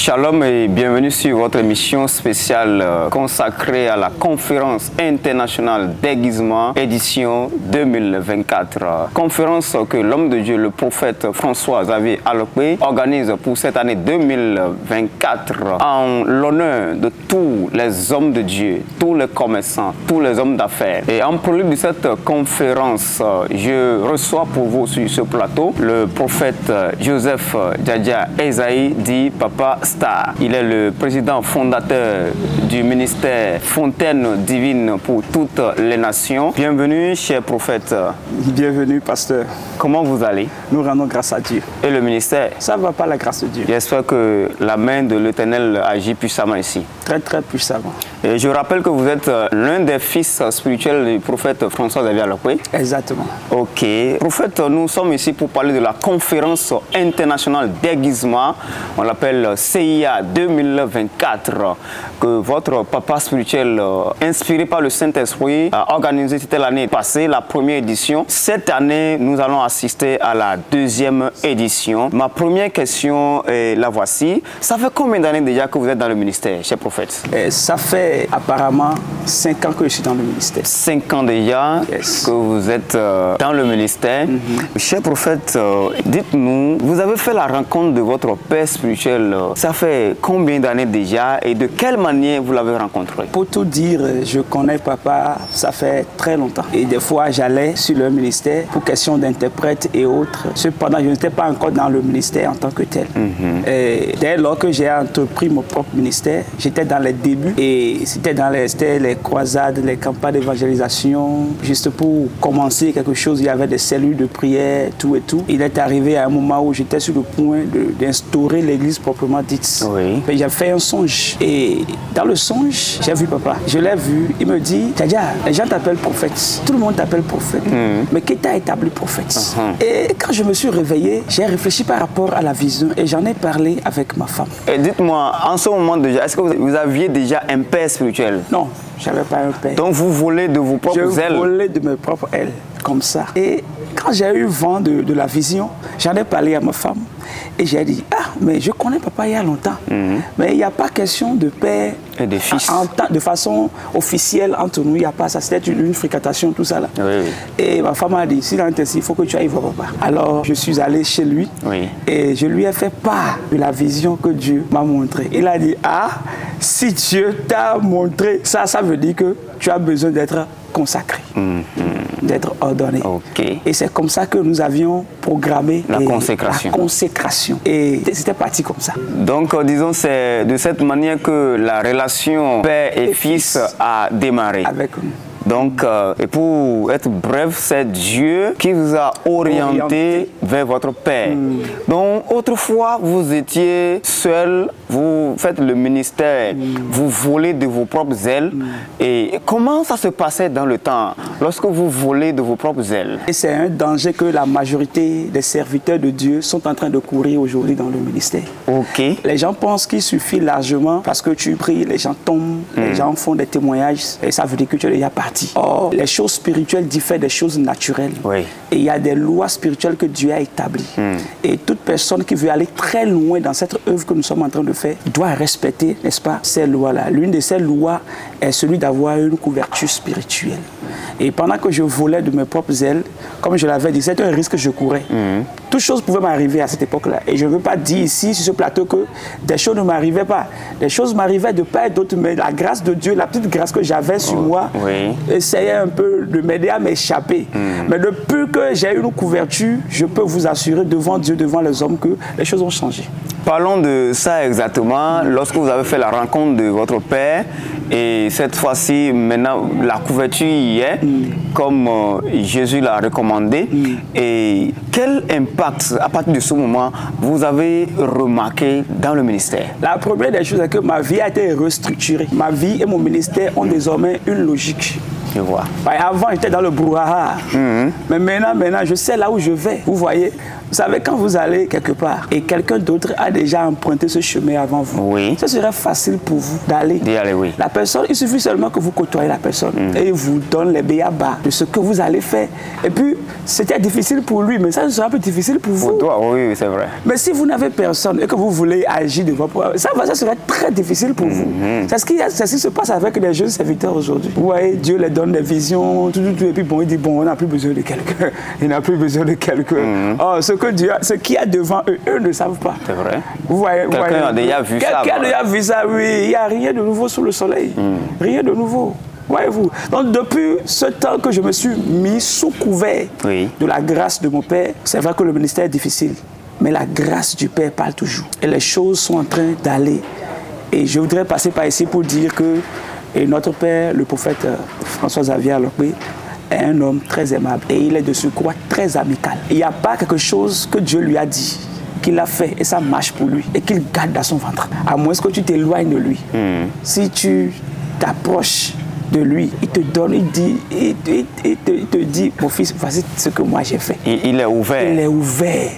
Shalom et bienvenue sur votre émission spéciale consacrée à la conférence internationale déguisement édition 2024. Conférence que l'homme de Dieu, le prophète François-Xavier Alokwe, organise pour cette année 2024 en l'honneur de tous les hommes de Dieu, tous les commerçants, tous les hommes d'affaires. Et en prélude de cette conférence, je reçois pour vous sur ce plateau le prophète Joseph Djadja Esaïe dit Papa Star. Il est le président fondateur du ministère Fontaine Divine pour toutes les nations. Bienvenue, cher prophète. Bienvenue, pasteur. Comment vous allez? Nous rendons grâce à Dieu. Et le ministère? Ça va par la grâce de Dieu. J'espère que la main de l'Éternel agit puissamment ici. Très, très puissamment. Et je rappelle que vous êtes l'un des fils spirituels du prophète François-Xavier Alokwe. Exactement. Ok. Prophète, nous sommes ici pour parler de la conférence internationale déguisement. On l'appelle CIA 2024, que votre papa spirituel, inspiré par le Saint-Esprit, a organisé. C'était l'année passée, la première édition. Cette année, nous allons assister à la deuxième édition. Ma première question est la voici. Ça fait combien d'années déjà que vous êtes dans le ministère, cher prophète? Ça fait apparemment 5 ans que je suis dans le ministère. 5 ans déjà que vous êtes dans le ministère. Cher prophète, dites-nous, vous avez fait la rencontre de votre père spirituel. Ça fait combien d'années déjà et de quelle manière vous l'avez rencontré? Pour tout dire, je connais papa, ça fait très longtemps. Et des fois, j'allais sur le ministère pour questions d'interprète et autres. Cependant, je n'étais pas encore dans le ministère en tant que tel. Et dès lors que j'ai entrepris mon propre ministère, j'étais dans les débuts et c'était dans les croisades, les campagnes d'évangélisation. Juste pour commencer quelque chose, il y avait des cellules de prière, tout et tout. Il est arrivé à un moment où j'étais sur le point d'instaurer l'église proprement dite. Oui. J'ai fait un songe et dans le songe, j'ai vu papa. Je l'ai vu, il me dit, Djadja, les gens t'appellent prophète. Tout le monde t'appelle prophète. Mais qui t'a établi prophète? Et quand je me suis réveillé, j'ai réfléchi par rapport à la vision et j'en ai parlé avec ma femme. Et dites-moi, en ce moment déjà, est-ce que vous aviez déjà un père spirituel? Non, je n'avais pas un père. Donc vous volez de vos propres ailes? Je volais de mes propres ailes, comme ça. Et quand j'ai eu vent de la vision, j'en ai parlé à ma femme. Et j'ai dit, ah, mais je connais papa il y a longtemps. Mais il n'y a pas question de père et de fils. De façon officielle entre nous, il n'y a pas ça. C'était une fréquentation, tout ça là. Oui, oui. Et ma femme a dit, s'il en est ainsi, il faut que tu ailles voir papa. Alors je suis allé chez lui et je lui ai fait part de la vision que Dieu m'a montrée. Il a dit, ah, si Dieu t'a montré ça, ça veut dire que tu as besoin d'être consacré, d'être ordonné. Et c'est comme ça que nous avions programmé la consécration. Et c'était parti comme ça. Donc, disons, c'est de cette manière que la relation père et fils a démarré. Avec nous. Donc, et pour être bref, c'est Dieu qui vous a orienté vers votre père. Donc, autrefois, vous étiez seul, vous faites le ministère, vous volez de vos propres ailes. Et comment ça se passait dans le temps, lorsque vous volez de vos propres ailes? Et c'est un danger que la majorité des serviteurs de Dieu sont en train de courir aujourd'hui dans le ministère. Les gens pensent qu'il suffit largement, parce que tu pries, les gens tombent, les gens font des témoignages, et ça veut dire que tu es déjà parti. Or, les choses spirituelles diffèrent des choses naturelles. Et il y a des lois spirituelles que Dieu a établies. Et toute personne qui veut aller très loin dans cette œuvre que nous sommes en train de faire doit respecter, n'est-ce pas, ces lois-là. L'une de ces lois est celui d'avoir une couverture spirituelle. Et pendant que je volais de mes propres ailes, comme je l'avais dit, c'était un risque que je courais. Toutes choses pouvaient m'arriver à cette époque-là. Et je ne veux pas dire ici, sur ce plateau, que des choses ne m'arrivaient pas. Des choses m'arrivaient de part et d'autre, mais la grâce de Dieu, la petite grâce que j'avais sur moi, essayait un peu de m'aider à m'échapper. Mais depuis que j'ai eu une couverture, je peux vous assurer devant Dieu, devant les hommes, que les choses ont changé. Parlons de ça exactement. Lorsque vous avez fait la rencontre de votre père, et cette fois-ci, maintenant, la couverture y est, comme Jésus l'a recommandé. Et quel impact, à partir de ce moment, vous avez remarqué dans le ministère? La première des choses est que ma vie a été restructurée. Ma vie et mon ministère ont désormais une logique. Je vois. Avant, j'étais dans le brouhaha. Mais maintenant, je sais là où je vais. Vous voyez, vous savez, quand vous allez quelque part et quelqu'un d'autre a déjà emprunté ce chemin avant vous, oui, ce serait facile pour vous d'aller. Oui. La personne, il suffit seulement que vous côtoyez la personne et il vous donne les béabas de ce que vous allez faire. Et puis, c'était difficile pour lui, mais ça sera un peu difficile pour vous. Pour toi, oui, c'est vrai. Mais si vous n'avez personne et que vous voulez agir devant, ça serait très difficile pour vous. C'est ce qui se passe avec les jeunes serviteurs aujourd'hui. Vous voyez, Dieu les donne des visions, tout, et puis bon, il dit, bon, on n'a plus besoin de quelqu'un. Il n'a plus besoin de quelqu'un. Oh, ce qu'il y a devant eux, eux ne savent pas. C'est vrai. Vous voyez, quelqu'un a déjà vu ça. Quelqu'un a déjà vu ça, oui. Il n'y a rien de nouveau sous le soleil. Rien de nouveau. Voyez-vous. Donc, depuis ce temps que je me suis mis sous couvert de la grâce de mon Père, c'est vrai que le ministère est difficile, mais la grâce du Père parle toujours. Et les choses sont en train d'aller. Et je voudrais passer par ici pour dire que notre Père, le prophète François-Xavier Alokwe, est un homme très aimable et il est de surcroît très amical. Il n'y a pas quelque chose que Dieu lui a dit, qu'il a fait et ça marche pour lui et qu'il garde dans son ventre. À moins que tu t'éloignes de lui. Si tu t'approches de lui, il te donne, il te dit, mon fils, voici ce que moi j'ai fait. Il est ouvert. Il est ouvert.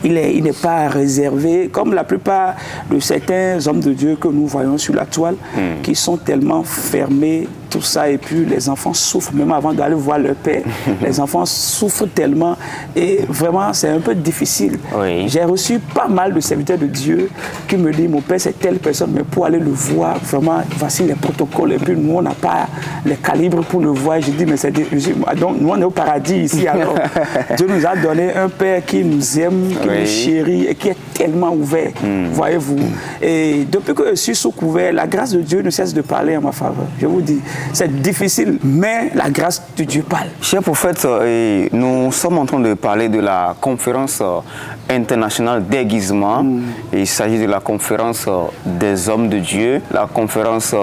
Il n'est pas réservé, comme la plupart de certains hommes de Dieu que nous voyons sur la toile, qui sont tellement fermés, tout ça, et puis les enfants souffrent, même avant d'aller voir leur père. Les enfants souffrent tellement, et vraiment, c'est un peu difficile. J'ai reçu pas mal de serviteurs de Dieu qui me disent, mon père, c'est telle personne, mais pour aller le voir, vraiment, voici les protocoles, et puis nous, on n'a pas les calibres pour le voir. Je dis, mais c'est... Donc, nous, on est au paradis ici, alors. Dieu nous a donné un père qui nous aime, qui nous chérit, et qui est tellement ouvert, voyez-vous. Et depuis que je suis sous couvert, la grâce de Dieu ne cesse de parler en ma faveur. Je vous dis, c'est difficile, mais la grâce de Dieu parle. Cher prophète, nous sommes en train de parler de la conférence internationale d'aiguisement. Il s'agit de la conférence des hommes de Dieu, la conférence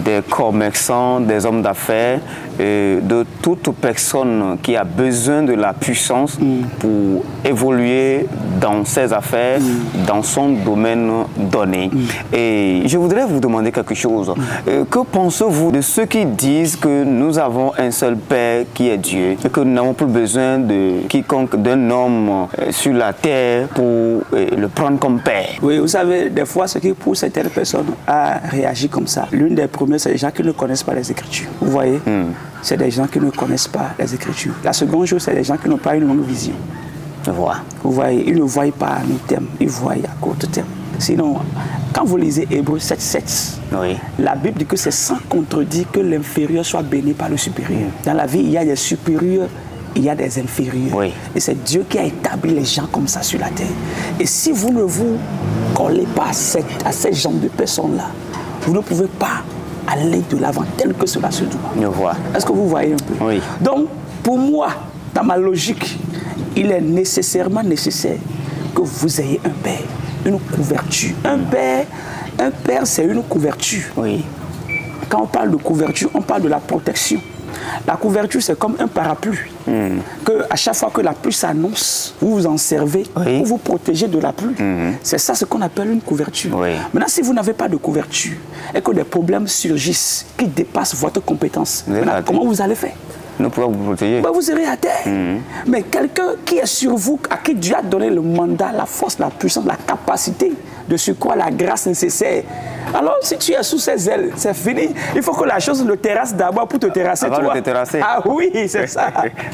des commerçants, des hommes d'affaires, de toute personne qui a besoin de la puissance pour évoluer dans ses affaires, dans son domaine donné. Et je voudrais vous demander quelque chose. Que pensez-vous de ceux qui disent que nous avons un seul Père qui est Dieu et que nous n'avons plus besoin de quiconque, d'un homme sur la terre pour le prendre comme Père? Oui, vous savez, des fois, ce qui pousse certaines personnes à réagir comme ça, l'une des premières, c'est les gens qui ne connaissent pas les Écritures. Vous voyez? C'est des gens qui ne connaissent pas les Écritures. La seconde chose, c'est des gens qui n'ont pas une longue vision. Vous voyez, ils ne voient pas à long terme, ils voient à court terme. Sinon, quand vous lisez Hébreux 7:7, la Bible dit que c'est sans contredit que l'inférieur soit béni par le supérieur. Dans la vie, il y a des supérieurs, il y a des inférieurs. Et c'est Dieu qui a établi les gens comme ça sur la terre. Et si vous ne vous collez pas à ces genres de personnes-là, vous ne pouvez pas aller de l'avant tel que cela se doit. Est-ce que vous voyez un peu? Donc, pour moi, dans ma logique, il est nécessairement nécessaire que vous ayez un père, une couverture. Un père, c'est une couverture. Quand on parle de couverture, on parle de la protection. La couverture, c'est comme un parapluie. Que à chaque fois que la pluie s'annonce, vous vous en servez pour vous protéger de la pluie. C'est ça ce qu'on appelle une couverture. Maintenant, si vous n'avez pas de couverture et que des problèmes surgissent qui dépassent votre compétence, comment vous allez faire? Ne pouvez vous protéger. Vous serez à terre. Mais quelqu'un qui est sur vous, à qui Dieu a donné le mandat, la force, la puissance, la capacité, de surcroît la grâce nécessaire. Alors, si tu es sous ses ailes, c'est fini. Il faut que la chose le terrasse d'abord pour te terrasser. Avant de te terrasser. Ah oui, c'est ça.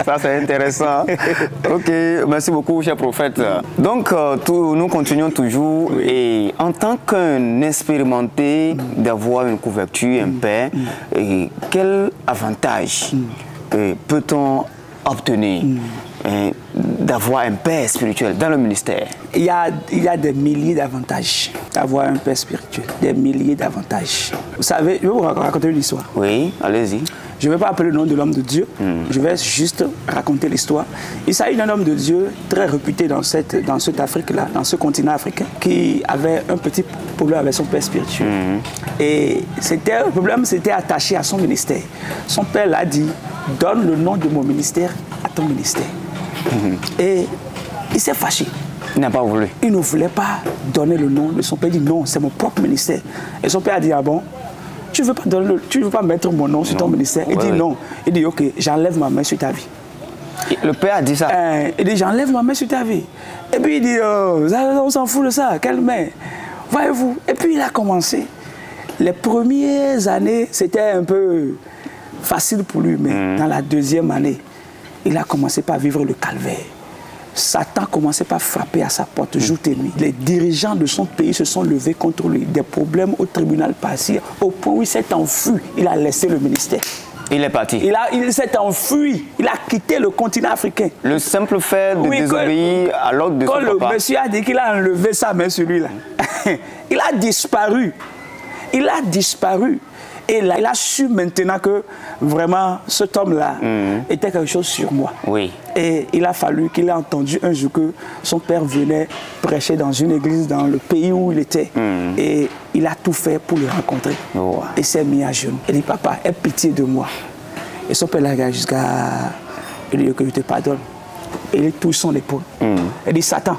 Ça, c'est intéressant. Ok, merci beaucoup, cher prophète. Donc, nous continuons toujours. Et en tant qu'un expérimenté d'avoir une couverture, un père, quel avantage peut-on obtenir d'avoir un père spirituel dans le ministère? Il y a des milliers d'avantages d'avoir un père spirituel. Des milliers d'avantages. Vous savez, je vais vous raconter une histoire. Oui, allez-y. Je ne vais pas appeler le nom de l'homme de Dieu. Je vais juste raconter l'histoire. Il s'agit d'un homme de Dieu très réputé dans cette Afrique-là, dans ce continent africain, qui avait un petit problème avec son père spirituel. Et le problème s'était attaché à son ministère. Son père l'a dit, donne le nom de mon ministère à ton ministère. Et il s'est fâché. Il n'a pas voulu. Il ne voulait pas donner le nom de son père. Il dit non, c'est mon propre ministère. Et son père a dit, ah bon, tu ne veux pas mettre mon nom sur ton ministère? Il dit non. Il dit, ok, j'enlève ma main sur ta vie. Le père a dit ça? Il dit, j'enlève ma main sur ta vie. Et puis il dit, on s'en fout de ça, quelle main? Voyez-vous? Et puis il a commencé. Les premières années, c'était un peu facile pour lui, mais dans la deuxième année, il a commencé par vivre le calvaire. Satan commençait par frapper à sa porte jour et nuit. Les dirigeants de son pays se sont levés contre lui. Des problèmes au tribunal passés, au point où il s'est enfui. Il a laissé le ministère. Il est parti. Il s'est enfui. Il a quitté le continent africain. Le simple fait de désobéir à l'ordre de son papa. Quand le monsieur a dit qu'il a enlevé sa main sur lui, là, il a disparu. Il a disparu. Et là, il a su maintenant que vraiment cet homme-là était quelque chose sur moi. Oui. Et il a fallu qu'il ait entendu un jour que son père venait prêcher dans une église dans le pays où il était. Et il a tout fait pour le rencontrer. Et s'est mis à genoux. Il dit, papa, aie pitié de moi. Et son père l'a regardé jusqu'à... Il dit que je te pardonne. Et il touche son épaule. Il dit, Satan,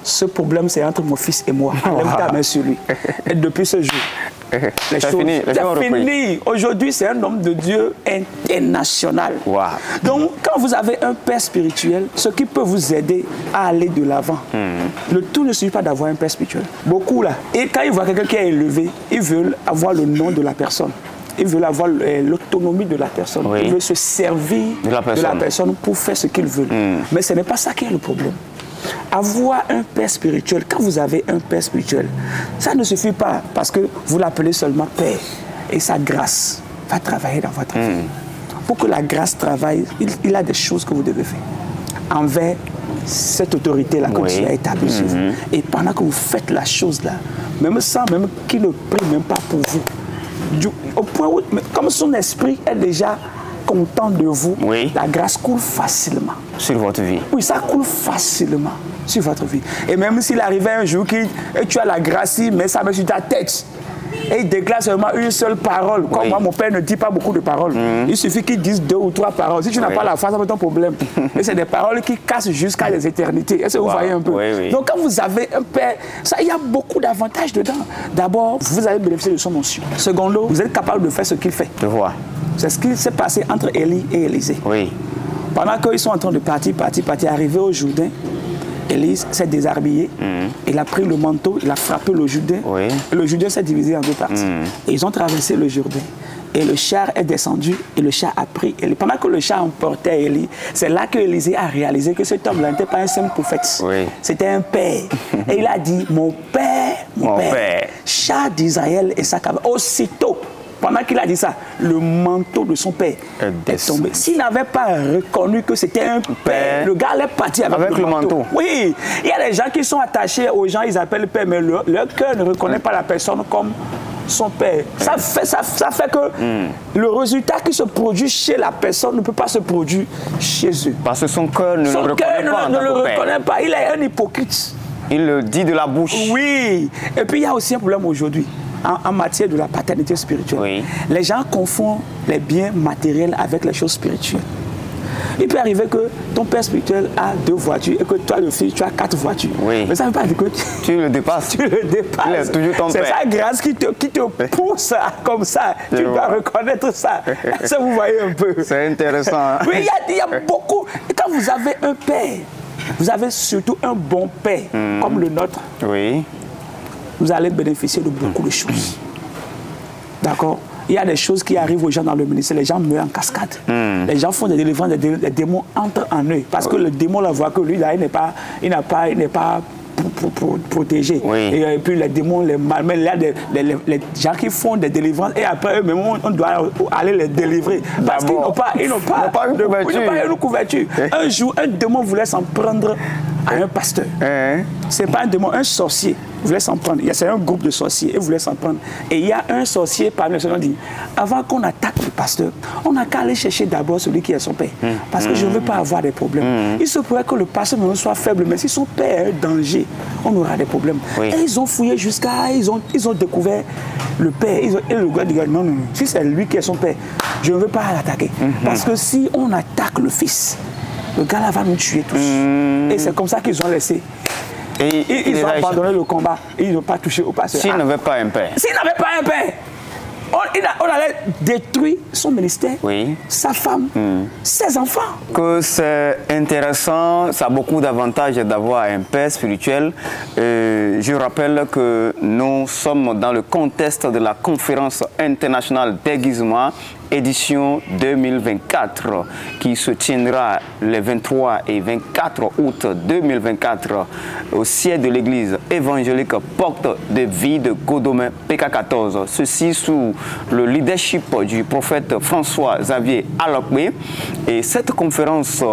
ce problème c'est entre mon fils et moi. Enlève ta main sur lui. Et depuis ce jour, les choses sont finies. Aujourd'hui, c'est un homme de Dieu international. Donc, quand vous avez un père spirituel, ce qui peut vous aider à aller de l'avant, le tout ne suffit pas d'avoir un père spirituel. Beaucoup là, et quand ils voient quelqu'un qui est élevé, ils veulent avoir le nom de la personne. Ils veulent avoir l'autonomie de la personne. Ils veulent se servir de la personne pour faire ce qu'ils veulent. Mais ce n'est pas ça qui est le problème. Avoir un père spirituel, quand vous avez un père spirituel, ça ne suffit pas parce que vous l'appelez seulement père. Et sa grâce va travailler dans votre vie. Pour que la grâce travaille, il a des choses que vous devez faire envers cette autorité-là que Dieu a établie sur vous. Et pendant que vous faites la chose-là, même sans même qu'il ne prie même pas pour vous, au point où, comme son esprit est déjà content de vous, la grâce coule facilement. Sur votre vie. Oui, ça coule facilement sur votre vie. Et même s'il arrivait un jour que tu as la grâce, mais ça met sur ta tête. Et il déclare seulement une seule parole. Comme moi, mon père ne dit pas beaucoup de paroles. Il suffit qu'il dise 2 ou 3 paroles. Si tu n'as pas la foi, ça va être un problème. Et c'est des paroles qui cassent jusqu'à les éternités. Est-ce que vous voyez un peu? Donc quand vous avez un père, il y a beaucoup d'avantages dedans. D'abord, vous allez bénéficier de son onction. Secondo, vous êtes capable de faire ce qu'il fait. Je vois. C'est ce qui s'est passé entre Élie et Élisée. Pendant qu'ils sont en train de partir, arriver au Jourdain, Élie s'est déshabillé, il a pris le manteau, il a frappé le Jourdain, et le Jourdain s'est divisé en 2 parties. Et ils ont traversé le Jourdain. Et le char est descendu, et le char a pris Élie. Pendant que le char emportait Élie, c'est là que Élisée a réalisé que cet homme-là n'était pas un simple prophète. C'était un père. Et il a dit, mon père, char d'Israël et sa cabane. Aussitôt, pendant qu'il a dit ça, le manteau de son père est tombé. S'il n'avait pas reconnu que c'était un père, le gars allait partir avec le manteau. Oui, il y a des gens qui sont attachés aux gens, ils appellent père, mais leur cœur ne reconnaît pas la personne comme son père. Ça fait que le résultat qui se produit chez la personne ne peut pas se produire chez eux. Parce que son cœur ne le reconnaît pas. Il est un hypocrite. Il le dit de la bouche. Oui. Et puis il y a aussi un problème aujourd'hui. En matière de la paternité spirituelle. Les gens confondent les biens matériels avec les choses spirituelles. Il peut arriver que ton père spirituel a 2 voitures et que toi, le fils, tu as 4 voitures. Mais ça ne veut pas dire que tu le dépasses. Tu le dépasses. Il est toujours ton père. C'est sa grâce qui te pousse comme ça. Tu dois reconnaître ça. Ça, vous voyez un peu. C'est intéressant. Oui, il y a beaucoup. Et quand vous avez un père, vous avez surtout un bon père, comme le nôtre. Vous allez bénéficier de beaucoup de choses. D'accord? Il y a des choses qui arrivent aux gens dans le ministère. Les gens meurent en cascade. Les gens font des délivrances, les démons entrent en eux. Parce que le démon la voit que lui, là, il n'est pas protégé. Et puis les démons, les malmets, il y a les gens qui font des délivrances et après eux-mêmes, on doit aller les délivrer. Parce qu'ils n'ont pas une couverture. Un jour, un démon voulait s'en prendre à un pasteur. C'est pas un démon, un sorcier voulait s'en prendre. C'est un groupe de sorciers, ils voulaient s'en prendre. Et il y a un sorcier parmi eux qui dit, avant qu'on attaque le pasteur, on n'a qu'à aller chercher d'abord celui qui est son père. Parce que je ne veux pas avoir des problèmes. Il se pourrait que le pasteur même soit faible, mais si son père est un danger, on aura des problèmes. Et ils ont fouillé jusqu'à... Ils ont découvert le père. Et le gars dit, non, si c'est lui qui est son père, je ne veux pas l'attaquer. Parce que si on attaque le fils, le gars là va nous tuer tous. Et c'est comme ça qu'ils ont laissé. Et ils ont abandonné le combat. Ils n'ont pas touché au pasteur. S'il n'avait pas un père. S'il n'avait pas un père. Oh On allait détruire son ministère, sa femme, ses enfants. Que c'est intéressant, ça a beaucoup d'avantages d'avoir un père spirituel. Je rappelle que nous sommes dans le contexte de la conférence internationale d'aiguisement édition 2024 qui se tiendra les 23 et 24 août 2024 au siège de l'église évangélique Porte de Vie de Godomé PK14. Ceci sous le leadership du prophète François Xavier Alokbe. Et cette conférence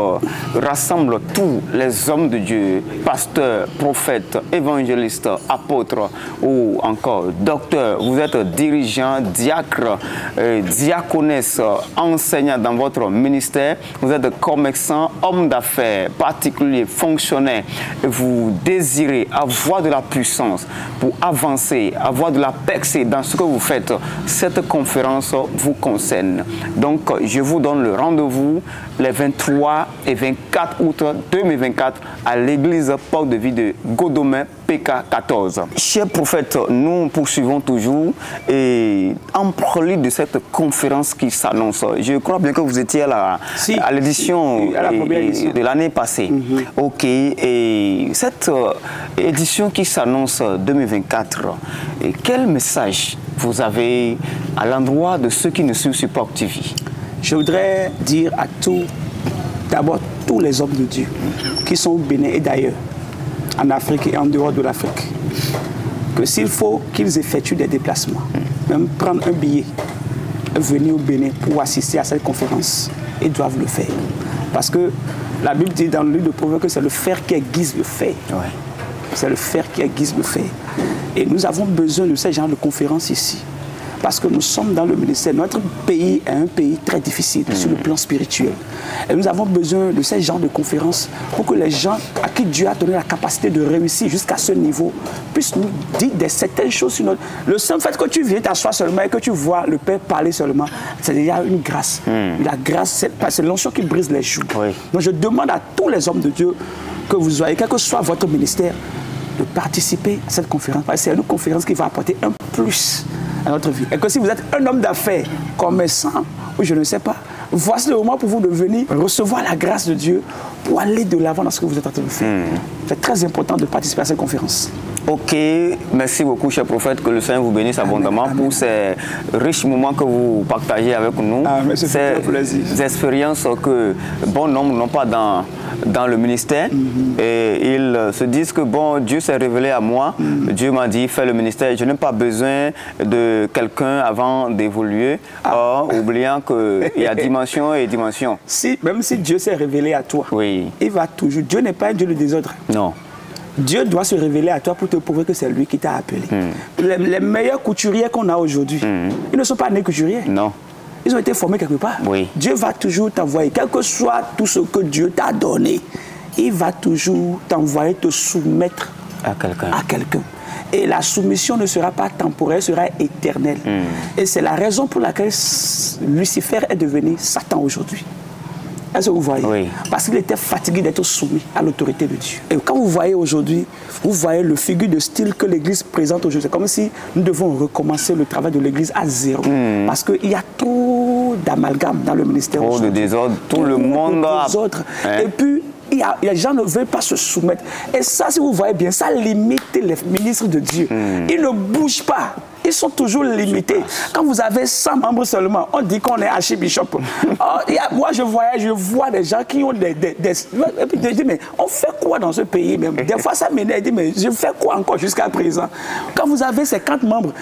rassemble tous les hommes de Dieu, pasteurs, prophètes, évangélistes, apôtres ou encore docteurs. Vous êtes dirigeants, diacres, diaconés, enseignants dans votre ministère, vous êtes commerçants, hommes d'affaires, particuliers, fonctionnaires, et vous désirez avoir de la puissance pour avancer, avoir de la percée dans ce que vous faites. Cette conférence vous concerne. Donc, je vous donne le rendez-vous les 23 et 24 août 2024 à l'église Porte de Vie de Godomé PK14. Cher prophète, nous poursuivons toujours et en prélude de cette conférence qui s'annonce. Je crois bien que vous étiez à l'édition de l'année passée. Ok, et cette édition qui s'annonce 2024, quel message vous avez à l'endroit de ceux qui ne suivent sur Pop TV? Je voudrais dire à d'abord tous les hommes de Dieu qui sont au Bénin et d'ailleurs, en Afrique et en dehors de l'Afrique, que s'il faut qu'ils effectuent des déplacements, même prendre un billet, venir au Bénin pour assister à cette conférence, ils doivent le faire. Parce que la Bible dit dans le livre de Proverbes que c'est le fer qui aiguise le fer. C'est le fer qui aiguise le fer. Et nous avons besoin de ce genre de conférences ici. Parce que nous sommes dans le ministère. Notre pays est un pays très difficile sur le plan spirituel. Et nous avons besoin de ce genre de conférences pour que les gens à qui Dieu a donné la capacité de réussir jusqu'à ce niveau puissent nous dire certaines choses sur notre... Le simple fait que tu viens t'asseoir seulement et que tu vois le Père parler seulement, c'est déjà une grâce. La grâce, c'est l'onction qui brise les joues. Donc je demande à tous les hommes de Dieu que vous soyez, quel que soit votre ministère, de participer à cette conférence. Parce que c'est une conférence qui va apporter un plus à notre vie. Et que si vous êtes un homme d'affaires, commerçant, ou je ne sais pas, voici le moment pour vous de venir recevoir la grâce de Dieu pour aller de l'avant dans ce que vous êtes en train de faire. C'est très important de participer à cette conférence. Ok, merci beaucoup, cher prophète, que le Seigneur vous bénisse abondamment pour ces riches moments que vous partagez avec nous. Ces expériences que bon nombre n'ont pas dans le ministère. Et ils se disent que bon, Dieu s'est révélé à moi, Dieu m'a dit, fais le ministère, je n'ai pas besoin de quelqu'un avant d'évoluer, oubliant qu'il y a dimension et dimension. Même si Dieu s'est révélé à toi, il va toujours, Dieu n'est pas un Dieu de désordre. Non. Dieu doit se révéler à toi pour te prouver que c'est lui qui t'a appelé. Les meilleurs couturiers qu'on a aujourd'hui, ils ne sont pas nés couturiers. Non. Ils ont été formés quelque part. Dieu va toujours t'envoyer, quel que soit tout ce que Dieu t'a donné, il va toujours t'envoyer te soumettre à quelqu'un. Et la soumission ne sera pas temporaire, sera éternelle. Et c'est la raison pour laquelle Lucifer est devenu Satan aujourd'hui. Est-ce que vous voyez? Parce qu'il était fatigué d'être soumis à l'autorité de Dieu. Et quand vous voyez aujourd'hui, vous voyez le figure de style que l'Église présente aujourd'hui. C'est comme si nous devons recommencer le travail de l'Église à zéro. Parce qu'il y a trop d'amalgame dans le ministère. Trop de désordre, tout le monde a... Et puis, les gens ne veulent pas se soumettre. Et ça, si vous voyez bien, ça limite les ministres de Dieu. Ils ne bougent pas. Ils sont toujours limités. Quand vous avez 100 membres seulement, on dit qu'on est archibishop. Moi, je vois des gens qui ont des... Et puis, je dis, mais on fait quoi dans ce pays même? Des fois, ça m'énerve. Je dis, mais je fais quoi encore jusqu'à présent? Quand vous avez 50 membres,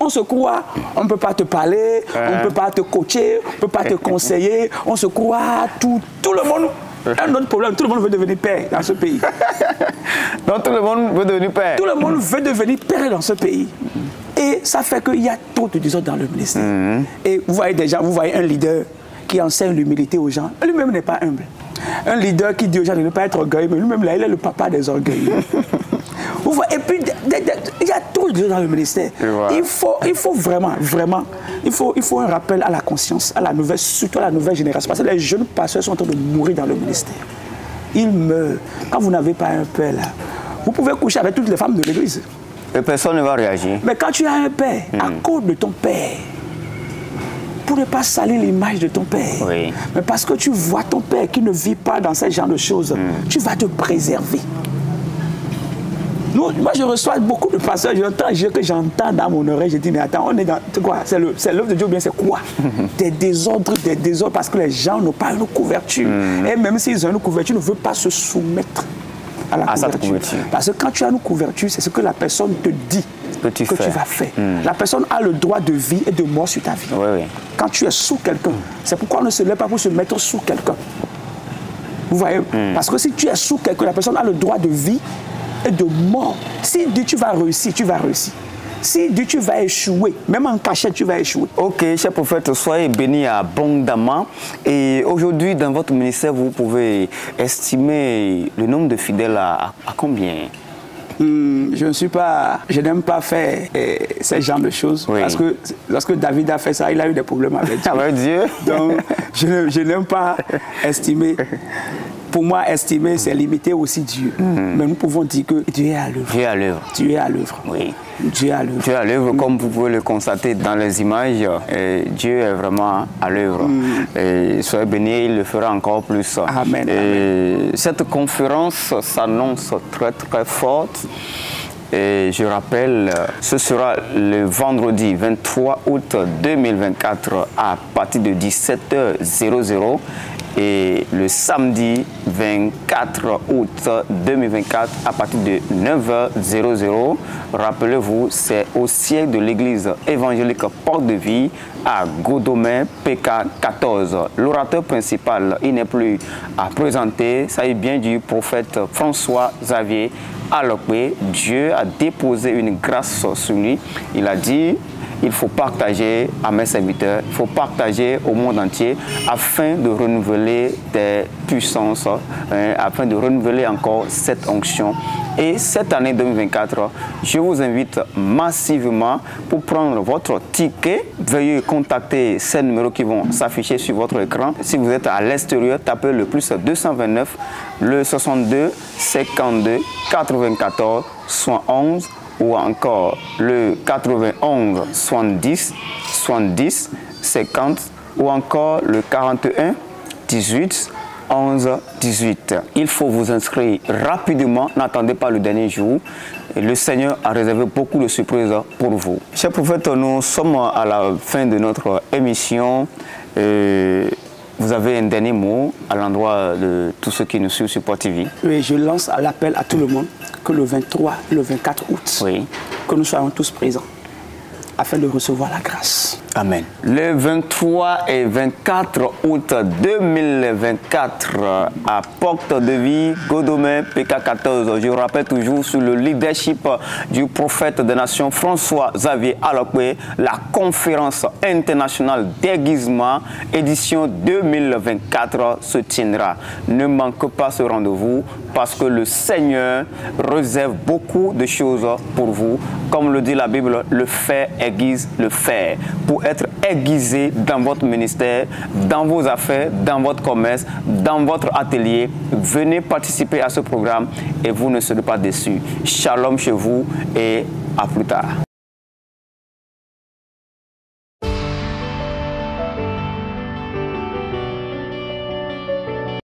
on se croit, on ne peut pas te parler, on ne peut pas te coacher, on ne peut pas te conseiller, on se croit, tout le monde... Un autre problème, tout le monde veut devenir père dans ce pays. Donc tout le monde veut devenir père. Tout le monde veut devenir père dans ce pays. Et ça fait qu'il y a trop de désordre dans le ministère. Et vous voyez des gens, vous voyez un leader qui enseigne l'humilité aux gens. Lui-même n'est pas humble. Un leader qui dit aux gens de ne pas être orgueilleux, mais lui-même là, il est le papa des orgueils. Vous voyez, et puis, il y a trop de désordre dans le ministère. Il faut vraiment, il faut un rappel à la conscience, surtout à la nouvelle génération. Parce que les jeunes pasteurs sont en train de mourir dans le ministère. Ils meurent. Quand vous n'avez pas un père là, vous pouvez coucher avec toutes les femmes de l'église. Et personne ne va réagir. Mais quand tu as un père, à cause de ton père, pour ne pas salir l'image de ton père. Oui. Mais parce que tu vois ton père qui ne vit pas dans ce genre de choses, tu vas te préserver. Nous, moi, je reçois beaucoup de pasteurs, j'entends dans mon oreille, je dis, mais attends, on est dans quoi? C'est l'œuvre de Dieu, bien c'est quoi? Des désordres, parce que les gens n'ont pas une couverture. Et même s'ils ont une couverture, ils ne veulent pas se soumettre à la couverture. Parce que quand tu as une couverture, c'est ce que la personne te dit que tu vas faire. La personne a le droit de vie et de mort sur ta vie. Oui, oui. Quand tu es sous quelqu'un, c'est pourquoi on ne se lève pas pour se mettre sous quelqu'un. Vous voyez? Parce que si tu es sous quelqu'un, la personne a le droit de vie et de mort. Si dit tu vas réussir, tu vas réussir. Si dit tu vas échouer, même en cachette, tu vas échouer. Ok, cher prophète, soyez bénis abondamment. Et aujourd'hui, dans votre ministère, vous pouvez estimer le nombre de fidèles à combien? Je n'aime pas faire ce genre de choses. Oui. Parce que lorsque David a fait ça, il a eu des problèmes avec Dieu. Avec Dieu. Donc, je n'aime pas estimer. Pour moi, estimer, c'est limiter aussi Dieu. Mais nous pouvons dire que Dieu est à l'œuvre. Dieu est à l'œuvre. Dieu est à l'œuvre. Oui. Dieu est à l'œuvre. Dieu est à l'œuvre, comme vous pouvez le constater dans les images. Dieu est vraiment à l'œuvre. Et soyez bénis, il le fera encore plus. Amen. Cette conférence s'annonce très très forte. Et je rappelle, ce sera le vendredi 23 août 2024 à partir de 17h00 et le samedi 24 août 2024 à partir de 9h00. Rappelez-vous, c'est au siège de l'église évangélique Porte de Vie à Godomé, PK 14. L'orateur principal, il n'est plus à présenter, ça est bien du prophète François Xavier Alokwe. Dieu a déposé une grâce sur lui. Il a dit, il faut partager à mes serviteurs, il faut partager au monde entier afin de renouveler des puissances, afin de renouveler encore cette onction. Et cette année 2024, je vous invite massivement pour prendre votre ticket. Veuillez contacter ces numéros qui vont s'afficher sur votre écran. Si vous êtes à l'extérieur, tapez le plus 229, le 62 52 94 71 ou encore le 91 70 70 50 ou encore le 41 18 11 18. Il faut vous inscrire rapidement, n'attendez pas le dernier jour. Le Seigneur a réservé beaucoup de surprises pour vous. Cher prophète, nous sommes à la fin de notre émission. Vous avez un dernier mot à l'endroit de tous ceux qui nous suivent sur Porte TV? Oui, je lance l'appel à tout le monde que le 23 et le 24 août, que nous soyons tous présents afin de recevoir la grâce. Amen. Le 23 et 24 août 2024 à Porte de Vie, Godomé, PK 14. Je rappelle toujours sur le leadership du prophète des nations François Xavier Alokwe, la conférence internationale déguisement édition 2024 se tiendra. Ne manque pas ce rendez-vous parce que le Seigneur réserve beaucoup de choses pour vous. Comme le dit la Bible, le faire aiguise le faire. Pour être aiguisé dans votre ministère, dans vos affaires, dans votre commerce, dans votre atelier, venez participer à ce programme et vous ne serez pas déçus. Shalom chez vous et à plus tard.